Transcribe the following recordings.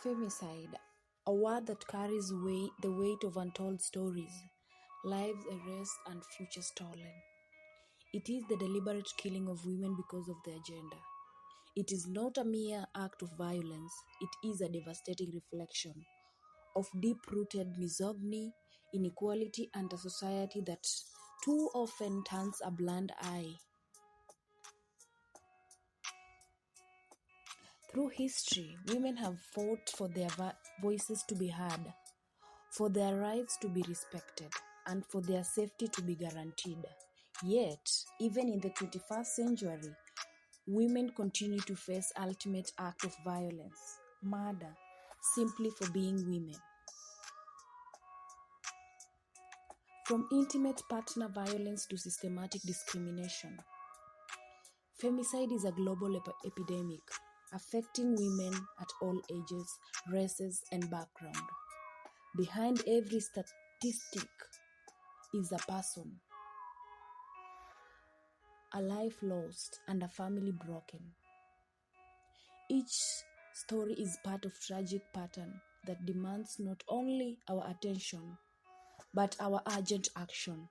Femicide, a word that carries the weight of untold stories, lives erased and futures stolen. It is the deliberate killing of women because of their gender. It is not a mere act of violence, it is a devastating reflection of deep-rooted misogyny, inequality, and a society that too often turns a blind eye. Through history, women have fought for their voices to be heard, for their rights to be respected, and for their safety to be guaranteed. Yet, even in the 21st century, women continue to face ultimate act of violence, murder, simply for being women. From intimate partner violence to systematic discrimination, femicide is a global epidemic affecting women at all ages, races, and background. Behind every statistic is a person, a life lost, and a family broken. Each story is part of a tragic pattern that demands not only our attention, but our urgent action.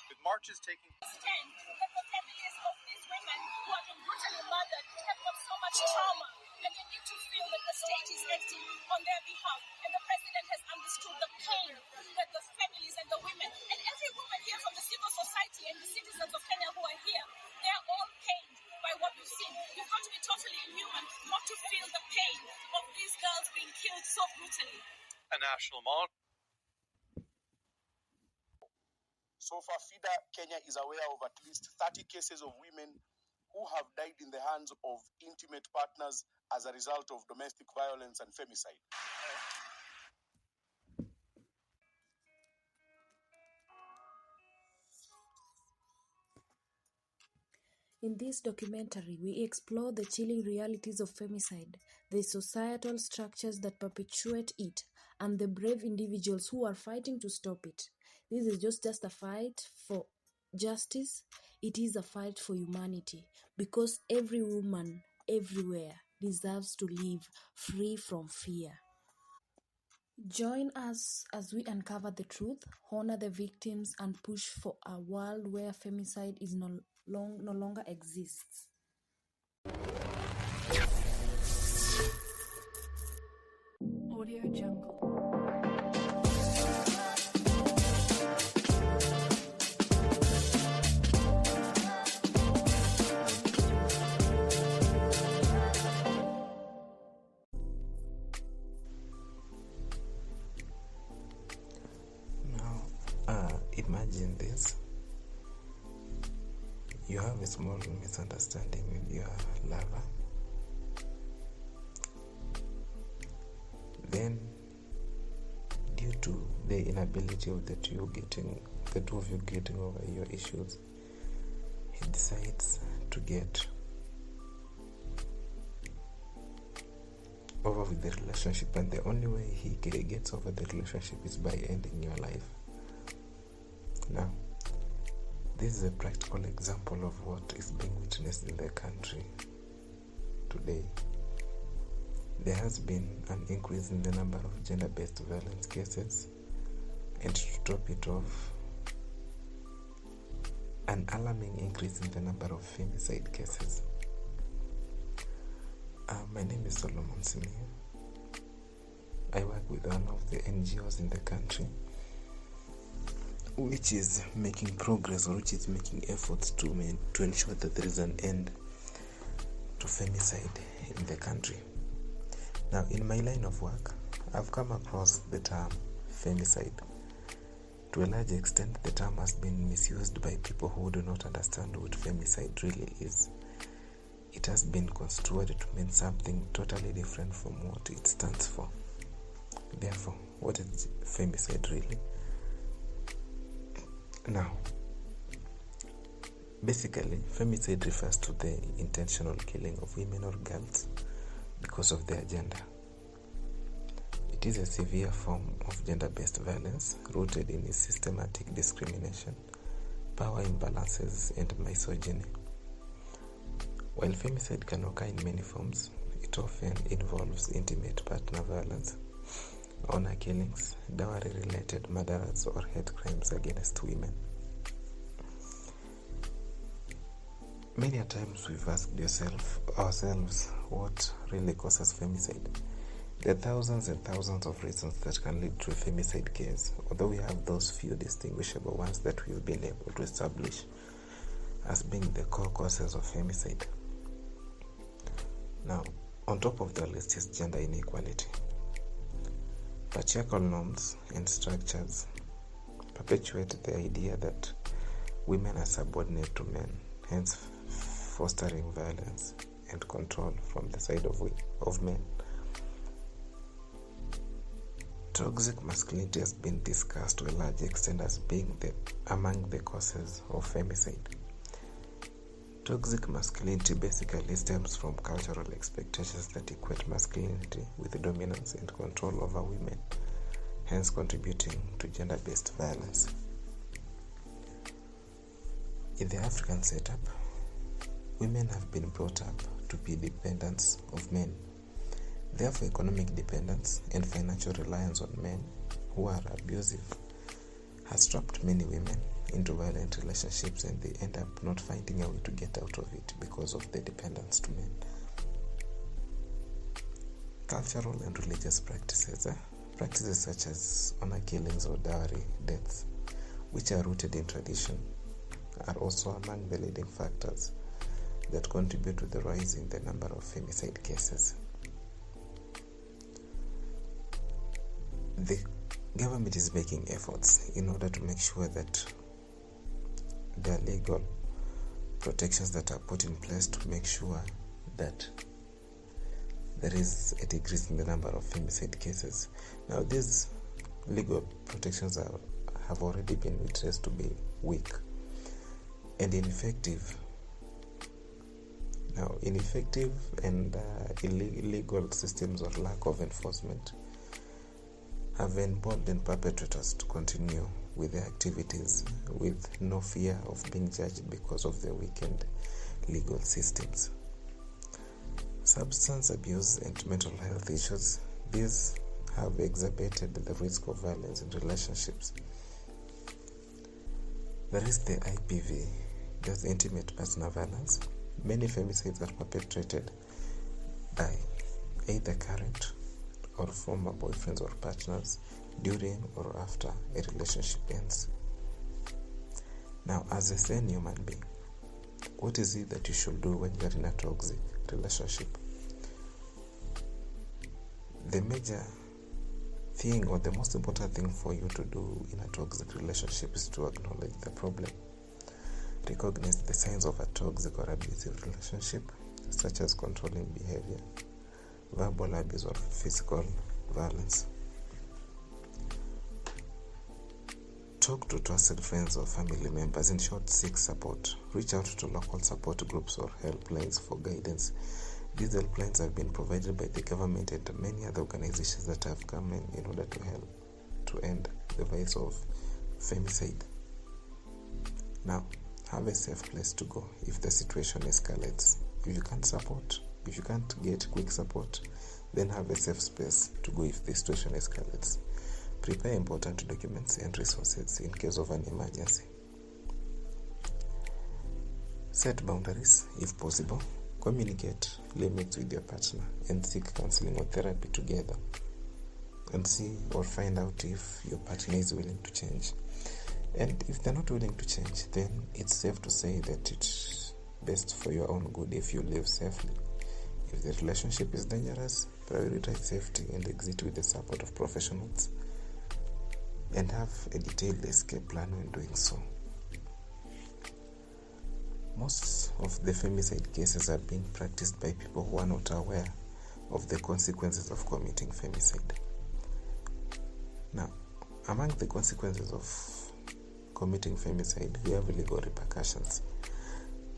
With marches taking that the families of these women who have been brutally murdered have got so much trauma, and they need to feel that the state is acting on their behalf, and the president has understood the pain that the families and the women and every woman here from the civil society and the citizens of Kenya who are here, they are all pained by what we've seen. You've got to be totally inhuman not to feel the pain of these girls being killed so brutally. a national mall. So far, FIDA Kenya is aware of at least 30 cases of women who have died in the hands of intimate partners as a result of domestic violence and femicide. In this documentary, we explore the chilling realities of femicide, the societal structures that perpetuate it, and the brave individuals who are fighting to stop it. This is just a fight for justice. It is a fight for humanity, because every woman, everywhere, deserves to live free from fear. Join us as we uncover the truth, honor the victims, and push for a world where femicide is no longer exists. Audio Jungle. Imagine this. You have a small misunderstanding with your lover. Then, due to the inability of the two of you getting over your issues, he decides to get over with the relationship, and the only way he gets over the relationship is by ending your life. Now, this is a practical example of what is being witnessed in the country today. There has been an increase in the number of gender-based violence cases, and to top it off, an alarming increase in the number of femicide cases. My name is Solomon Simia. I work with one of the NGOs in the country, which is making progress, or which is making efforts to ensure that there is an end to femicide in the country. Now, in my line of work, I've come across the term femicide. To a large extent, the term has been misused by people who do not understand what femicide really is. It has been construed to mean something totally different from what it stands for. Therefore, what is femicide really? Now, basically, femicide refers to the intentional killing of women or girls because of their gender. It is a severe form of gender-based violence rooted in systematic discrimination, power imbalances, and misogyny. While femicide can occur in many forms, it often involves intimate partner violence, honor killings, dowry-related murders, or hate crimes against women. Many a times we've asked ourselves what really causes femicide. There are thousands and thousands of reasons that can lead to a femicide case, although we have those few distinguishable ones that we've been able to establish as being the core causes of femicide. Now, on top of the list is gender inequality. Patriarchal norms and structures perpetuate the idea that women are subordinate to men, hence fostering violence and control from the side of men. Toxic masculinity has been discussed to a large extent as being among the causes of femicide. Toxic masculinity basically stems from cultural expectations that equate masculinity with dominance and control over women, hence contributing to gender-based violence. In the African setup, women have been brought up to be dependents of men. Therefore, economic dependence and financial reliance on men who are abusive has trapped many women into violent relationships, and they end up not finding a way to get out of it because of the dependence to men. Cultural and religious practices such as honor killings or dowry deaths, which are rooted in tradition, are also among the leading factors that contribute to the rise in the number of femicide cases. The government is making efforts in order to make sure that there are legal protections that are put in place to make sure that there is a decrease in the number of femicide cases. Now, these legal protections have already been witnessed to be weak and ineffective. Now, ineffective and illegal systems or lack of enforcement have emboldened perpetrators to continue with their activities with no fear of being judged because of their weakened legal systems. Substance abuse and mental health issues, these have exacerbated the risk of violence in relationships. There is the IPV, that's intimate partner violence. Many femicides are perpetrated by either current or former boyfriends or partners during or after a relationship ends. Now, as a sane human being, what is it that you should do when you're in a toxic relationship? The major thing, or the most important thing for you to do in a toxic relationship, is to acknowledge the problem. Recognize the signs of a toxic or abusive relationship, such as controlling behavior, verbal abuse, or physical violence. Talk to trusted friends or family members. In short, seek support. Reach out to local support groups or helplines for guidance. These helplines have been provided by the government and many other organizations that have come in order to help to end the rise of femicide. Now, have a safe place to go if the situation escalates. If you can't get quick support, then have a safe space to go if the situation escalates. Prepare important documents and resources in case of an emergency. Set boundaries if possible. Communicate limits with your partner and seek counseling or therapy together. And see or find out if your partner is willing to change. And if they're not willing to change, then it's safe to say that it's best for your own good if you live safely. If the relationship is dangerous, prioritize safety and exit with the support of professionals. And have a detailed escape plan when doing so. Most of the femicide cases are being practiced by people who are not aware of the consequences of committing femicide. Now, among the consequences of committing femicide, we have legal repercussions.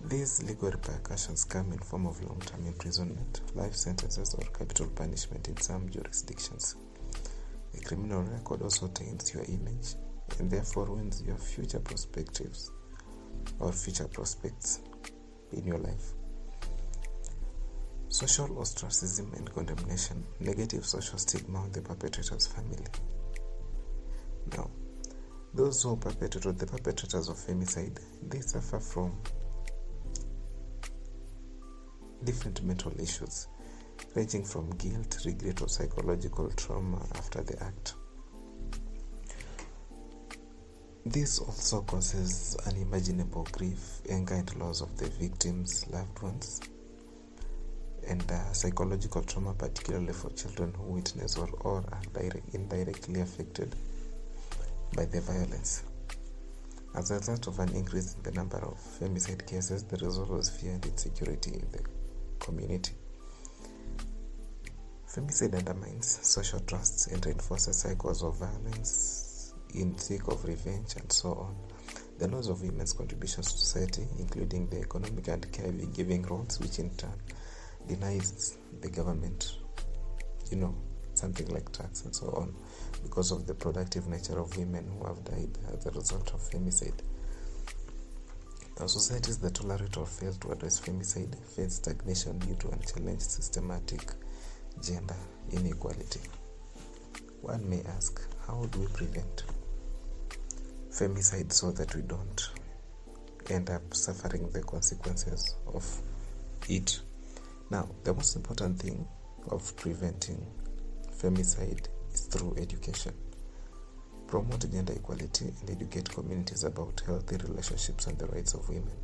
These legal repercussions come in form of long-term imprisonment, life sentences, or capital punishment in some jurisdictions. A criminal record also taints your image and therefore ruins your future perspectives or future prospects in your life. Social ostracism and condemnation, negative social stigma on the perpetrator's family. Now, those who perpetrate, the perpetrators of femicide, they suffer from different mental issues, ranging from guilt, regret, or psychological trauma after the act. This also causes unimaginable grief, anger, and loss of the victims' loved ones, and psychological trauma, particularly for children who witness or are indirectly affected by the violence. As a result of an increase in the number of femicide cases, there is always fear and insecurity in the community. Femicide undermines social trust and reinforces cycles of violence in seek of revenge and so on. The loss of women's contributions to society, including the economic and caregiving roles, which in turn denies the government, something like tax and so on, because of the productive nature of women who have died as a result of femicide. Now, societies that tolerate or fail to address femicide face stagnation due to unchallenged systematic gender inequality. One may ask, how do we prevent femicide so that we don't end up suffering the consequences of it? Now, the most important thing of preventing femicide is through education. Promote gender equality and educate communities about healthy relationships and the rights of women.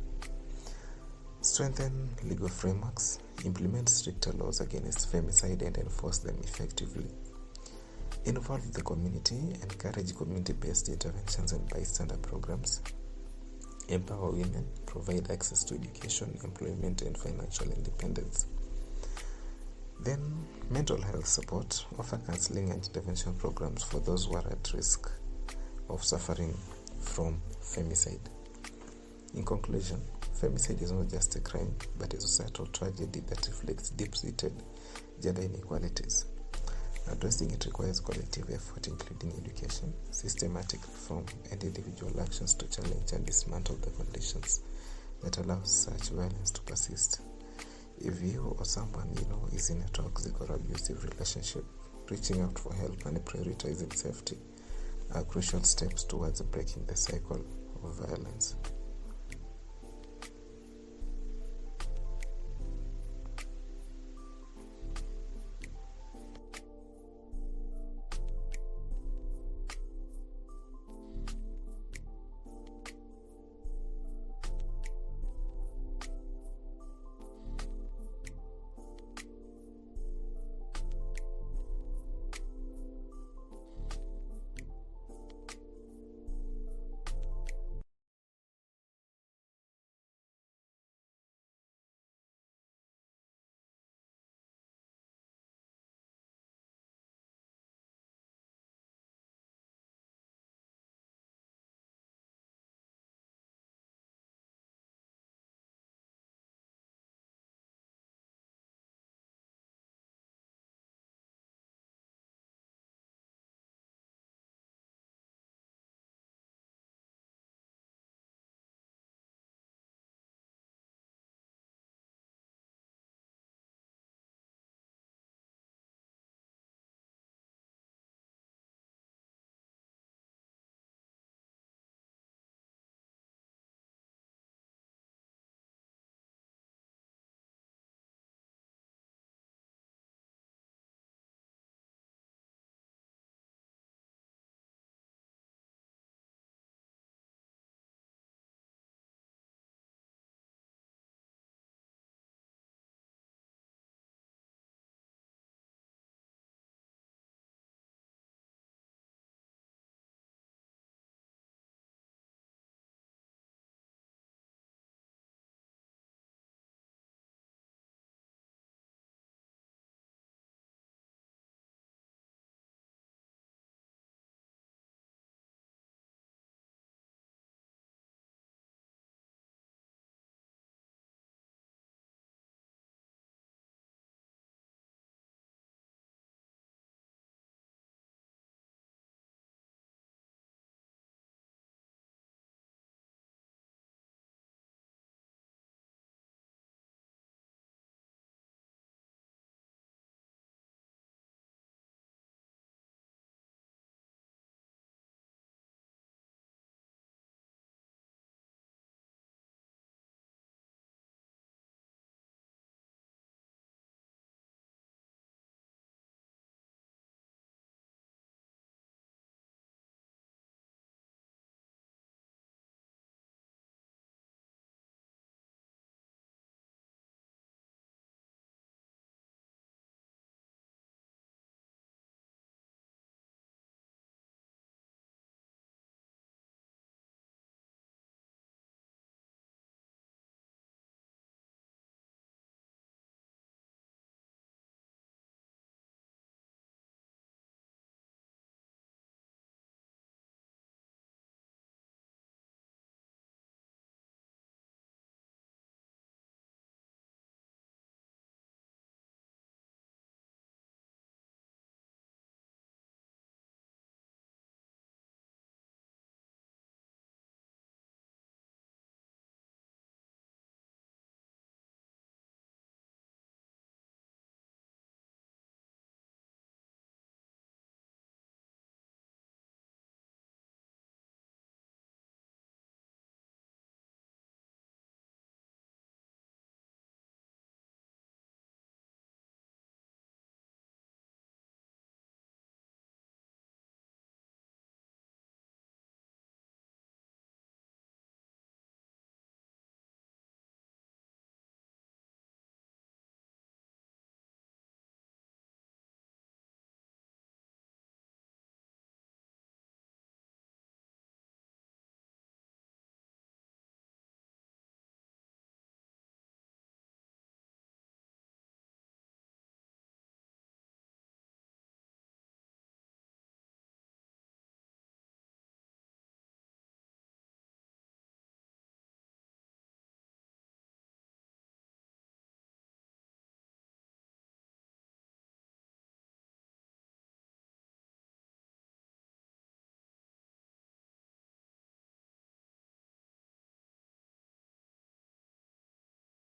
Strengthen legal frameworks, implement stricter laws against femicide and enforce them effectively. Involve the community, encourage community-based interventions and bystander programs. Empower women, provide access to education, employment, and financial independence. Then, mental health support, offer counseling and intervention programs for those who are at risk of suffering from femicide. In conclusion, femicide is not just a crime, but a societal tragedy that reflects deep-seated gender inequalities. Addressing it requires collective effort, including education, systematic reform, and individual actions to challenge and dismantle the conditions that allow such violence to persist. If you or someone you know is in a toxic or abusive relationship, reaching out for help and prioritizing safety are crucial steps towards breaking the cycle of violence.